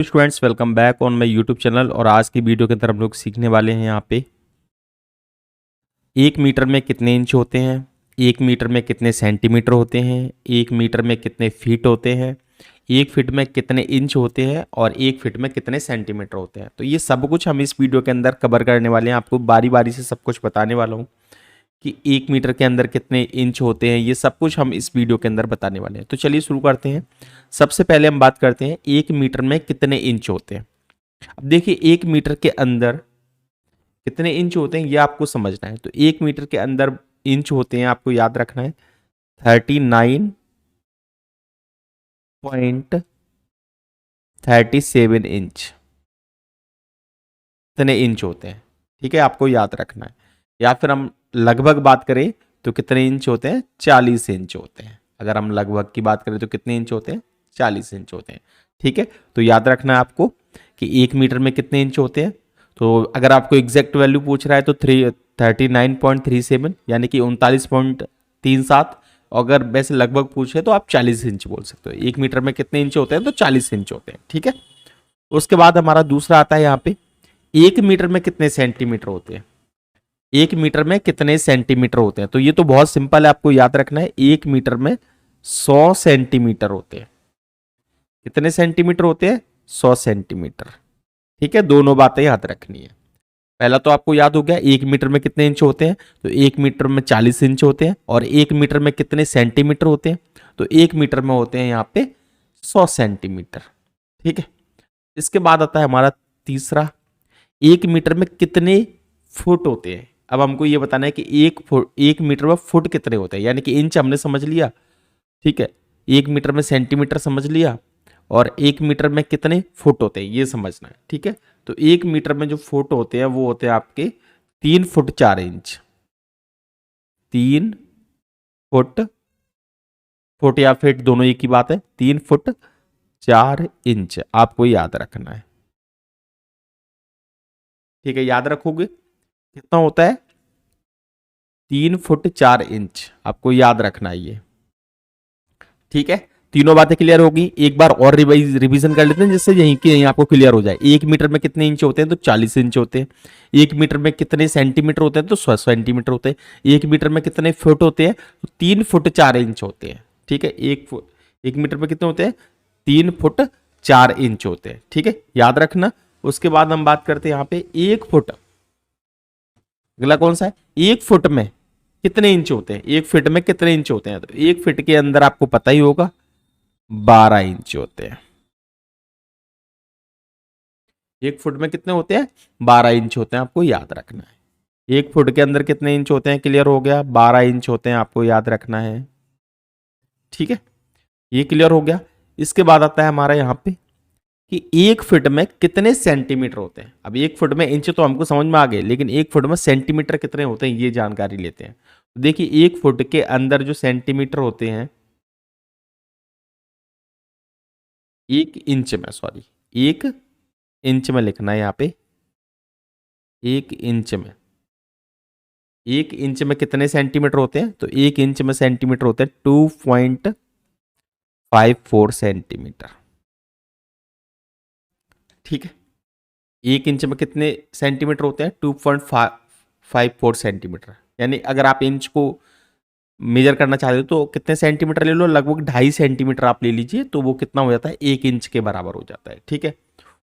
Students, welcome back on my YouTube channel. और आज की वीडियो के अंदर हम लोग सीखने वाले हैं यहाँ पे 1 मीटर में कितने इंच होते हैं, 1 मीटर में कितने सेंटीमीटर होते हैं, 1 मीटर में कितने फीट होते हैं, 1 फीट में कितने इंच होते हैं और 1 फीट में कितने सेंटीमीटर होते हैं। तो ये सब कुछ हम इस वीडियो के अंदर कवर करने वाले हैं। आपको बारी बारी से सब कुछ बताने वाला हूँ कि 1 मीटर के अंदर कितने इंच होते हैं। ये सब कुछ हम इस वीडियो के अंदर बताने वाले हैं। तो चलिए शुरू करते हैं। सबसे पहले हम बात करते हैं 1 मीटर में कितने इंच होते हैं। अब देखिए 1 मीटर के अंदर कितने इंच होते हैं ये आपको समझना है। तो 1 मीटर के अंदर इंच होते हैं, आपको याद रखना है 39.37 इंच। कितने इंच होते हैं, ठीक है, आपको याद रखना है। या फिर हम लगभग बात करें तो कितने इंच होते हैं, 40 इंच होते हैं। अगर हम लगभग की बात करें तो कितने इंच होते हैं, 40 इंच होते हैं। ठीक है, तो याद रखना है आपको कि 1 मीटर में कितने इंच होते हैं। तो अगर आपको एग्जैक्ट वैल्यू पूछ रहा है तो 39.37 यानी कि 39.37। अगर वैसे लगभग पूछे तो आप 40 इंच बोल सकते हो। 1 मीटर में कितने इंच होते हैं, तो 40 इंच होते हैं। ठीक है, उसके बाद हमारा दूसरा आता है यहाँ पे 1 मीटर में कितने सेंटीमीटर होते हैं। 1 मीटर में कितने सेंटीमीटर होते हैं, तो ये तो बहुत सिंपल है, आपको याद रखना है। 1 मीटर में 100 सेंटीमीटर होते हैं। कितने सेंटीमीटर होते हैं, 100 सेंटीमीटर। ठीक है, दोनों बातें याद रखनी है। पहला तो आपको याद हो गया 1 मीटर में कितने इंच होते हैं, तो 1 मीटर में 40 इंच होते हैं। और 1 मीटर में कितने सेंटीमीटर होते हैं, तो 1 मीटर में होते हैं यहाँ पे 100 सेंटीमीटर। ठीक है, इसके बाद आता है हमारा तीसरा, 1 मीटर में कितने फुट होते हैं। अब हमको ये बताना है कि 1 मीटर में फुट कितने होते हैं। यानी कि इंच हमने समझ लिया, ठीक है, 1 मीटर में सेंटीमीटर समझ लिया, और 1 मीटर में कितने फुट होते हैं ये समझना है। ठीक है, तो 1 मीटर में जो फुट होते हैं वो होते हैं आपके 3 फुट 4 इंच। 3 फुट, फुट या फीट दोनों एक ही बात है। 3 फुट 4 इंच आपको याद रखना है। ठीक है, याद रखोगे कितना होता है, 3 फुट 4 इंच आपको याद रखना है ये। ठीक है, तीनों बातें क्लियर होगी। एक बार और रिवीजन कर लेते हैं जिससे यहीं की यहीं आपको क्लियर हो जाए। 1 मीटर में कितने इंच होते हैं, तो 40 इंच होते हैं। 1 मीटर में कितने सेंटीमीटर होते हैं, तो 100 सेंटीमीटर होते हैं। 1 मीटर में कितने फुट होते हैं, तो 3 फुट 4 इंच होते हैं। ठीक है, 1 मीटर में कितने होते हैं, 3 फुट 4 इंच होते हैं। ठीक है, याद रखना। उसके बाद हम बात करते हैं यहाँ पे 1 फुट। अगला कौन सा है, 1 फुट में कितने इंच होते हैं, 1 फीट में कितने इंच होते हैं। तो 1 फीट के अंदर आपको पता ही होगा 12 इंच होते हैं। 1 फुट में कितने होते हैं, 12 इंच होते हैं, आपको याद रखना है। 1 फुट के अंदर कितने इंच होते हैं, क्लियर हो गया, 12 इंच होते हैं, आपको याद रखना है। ठीक है, ये क्लियर हो गया। इसके बाद आता है हमारा यहाँ पे कि 1 फुट में कितने सेंटीमीटर होते हैं। अब 1 फुट में इंच तो हमको समझ में आ गए, लेकिन 1 फुट में सेंटीमीटर कितने होते हैं ये जानकारी लेते हैं। देखिए 1 फुट के अंदर जो सेंटीमीटर होते हैं, 1 इंच में, सॉरी 1 इंच में लिखना है यहाँ पे। 1 इंच में, 1 इंच में कितने सेंटीमीटर होते हैं, तो 1 इंच में सेंटीमीटर होते हैं 2.54 सेंटीमीटर। ठीक है, 1 इंच में कितने सेंटीमीटर होते हैं, 2.54 सेंटीमीटर। यानी अगर आप इंच को मेजर करना चाहते हो तो कितने सेंटीमीटर ले लो, लगभग 2.5 सेंटीमीटर आप ले लीजिए, तो वो कितना हो जाता है, 1 इंच के बराबर हो जाता है। ठीक है,